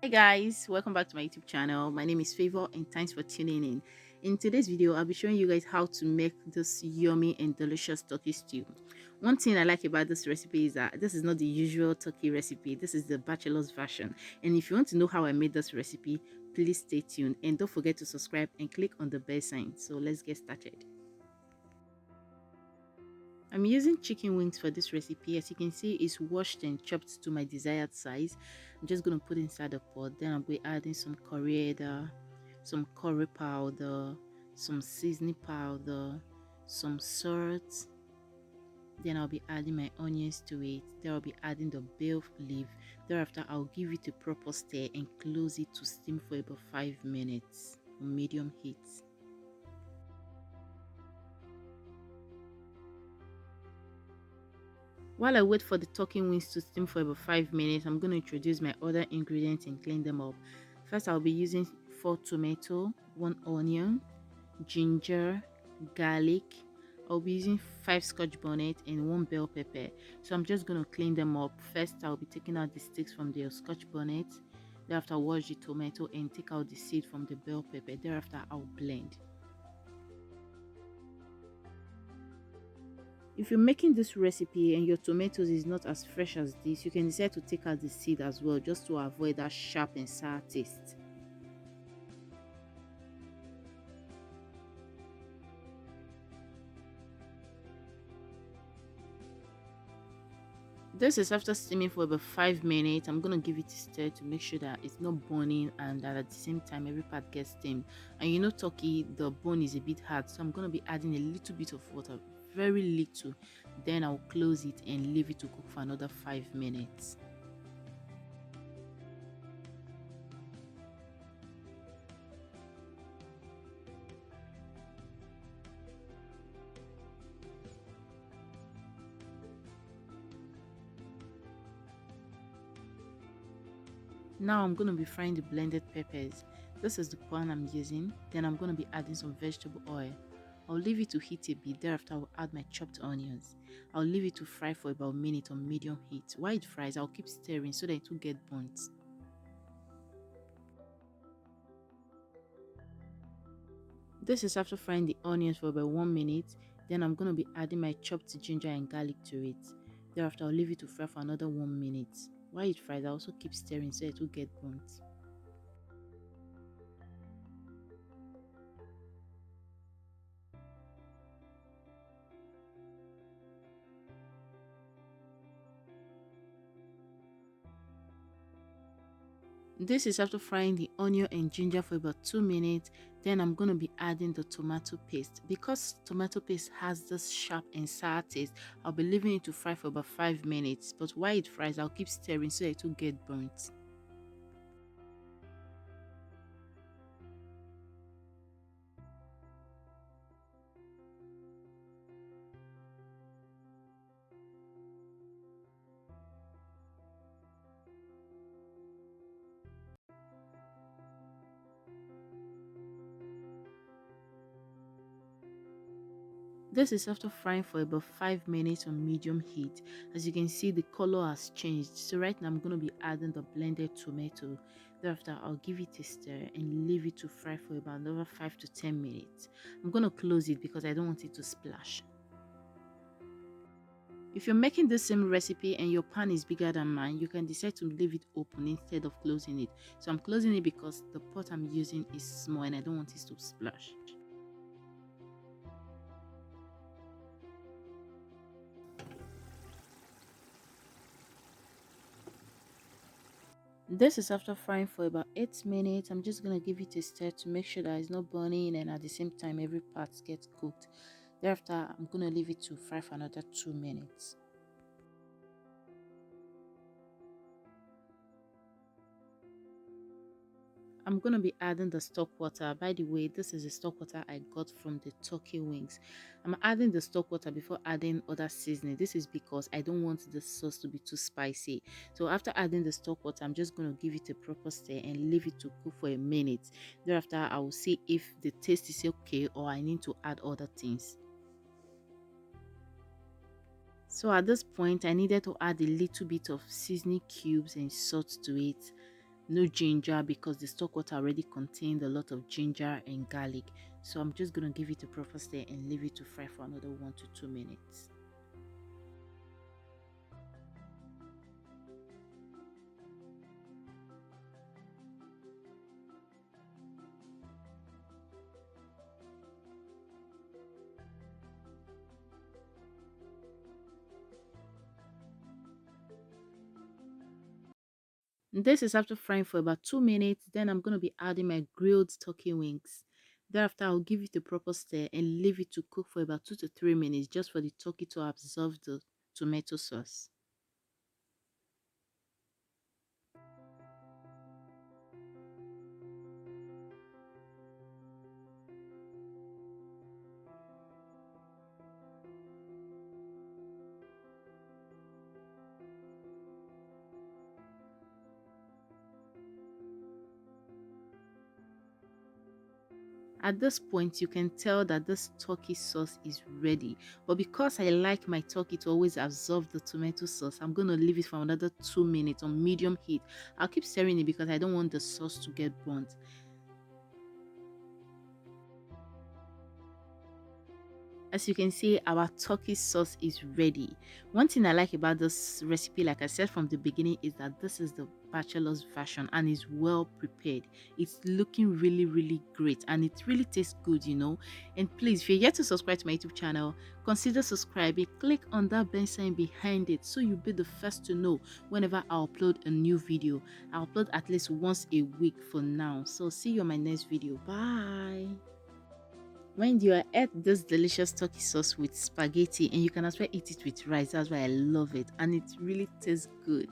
Hi guys, welcome back to my YouTube channel. My name is Favor and thanks for tuning in. In today's video, I'll be showing you guys how to make this yummy and delicious turkey stew. One thing I like about this recipe is that this is not the usual turkey recipe. This is the bachelor's version. And if you want to know how I made this recipe, please stay tuned and don't forget to subscribe and click on the bell sign. So let's get started. I'm using chicken wings for this recipe. As you can see, it's washed and chopped to my desired size. I'm just going to put inside the pot. Then I'll be adding some coriander, some curry powder, some seasoning powder, some salt. Then I'll be adding my onions to it. Then I'll be adding the bay leaf. Thereafter, I'll give it a proper stir and close it to steam for about 5 minutes on medium heat. While I wait for the turkey wings to steam for about 5 minutes, I'm going to introduce my other ingredients and clean them up. First, I'll be using 4 tomato, 1 onion, ginger, garlic. I'll be using 5 scotch bonnet and 1 bell pepper. So I'm just going to clean them up. First, I'll be taking out the sticks from the scotch bonnet. Thereafter, wash the tomato and take out the seed from the bell pepper. Thereafter, I'll blend. If you're making this recipe and your tomatoes is not as fresh as this, you can decide to take out the seed as well, just to avoid that sharp and sour taste. This is after steaming for about 5 minutes. I'm going to give it a stir to make sure that it's not burning and that at the same time every part gets steamed. And you know, turkey, the bone is a bit hard, so I'm going to be adding a little bit of water, very little. Then I'll close it and leave it to cook for another 5 minutes. Now I'm going to be frying the blended peppers. This is the pan I'm using. Then I'm going to be adding some vegetable oil. I'll leave it to heat a bit. Thereafter, I'll add my chopped onions. I'll leave it to fry for about a minute on medium heat. While it fries, I'll keep stirring so that it will get burnt. This is after frying the onions for about 1 minute. Then I'm going to be adding my chopped ginger and garlic to it. Thereafter, I'll leave it to fry for another 1 minute. While it fries, I also keep stirring so it will get burnt. This is after frying the onion and ginger for about 2 minutes. Then I'm going to be adding the tomato paste. Because tomato paste has this sharp and sour taste, I'll be leaving it to fry for about 5 minutes. But while it fries, I'll keep stirring so it will get burnt. This is after frying for about 5 minutes on medium heat. As you can see, the color has changed. So right now I'm going to be adding the blended tomato. Thereafter, I'll give it a stir and leave it to fry for about another 5 to 10 minutes. I'm going to close it because I don't want it to splash. If you're making the same recipe and your pan is bigger than mine, you can decide to leave it open instead of closing it. So I'm closing it because the pot I'm using is small and I don't want it to splash. This is after frying for about 8 minutes. I'm just going to give it a stir to make sure that it's not burning and at the same time every part gets cooked. Thereafter, I'm going to leave it to fry for another 2 minutes. I'm going to be adding the stock water. By the way, this is the stock water I got from the turkey wings. I'm adding the stock water before adding other seasoning. This is because I don't want the sauce to be too spicy. So after adding the stock water, I'm just going to give it a proper stir and leave it to cook for a minute. Thereafter, I will see if the taste is okay or I need to add other things. So at this point, I needed to add a little bit of seasoning cubes and salt to it. no ginger because the stock water already contained a lot of ginger and garlic. So I'm just going to give it a proper stir and leave it to fry for another 1 to 2 minutes. This is after frying for about 2 minutes. Then I'm going to be adding my grilled turkey wings. Thereafter, I'll give it a proper stir and leave it to cook for about 2 to 3 minutes just for the turkey to absorb the tomato sauce. At this point, you can tell that this turkey sauce is ready. But because I like my turkey to always absorb the tomato sauce, I'm going to leave it for another 2 minutes on medium heat. I'll keep stirring it because I don't want the sauce to get burnt. As you can see, our turkey sauce is ready. One thing I like about this recipe, like I said from the beginning, is that this is the bachelor's version and is well prepared. It's looking really, really great and it really tastes good. And please, if you're yet to subscribe to my YouTube channel, consider subscribing. Click on that bell sign behind it so you'll be the first to know whenever I upload a new video. I upload at least once a week for now. So see you on my next video. Bye. When you are at this delicious turkey sauce with spaghetti, and you can as well eat it with rice, that's why I love it, and it really tastes good.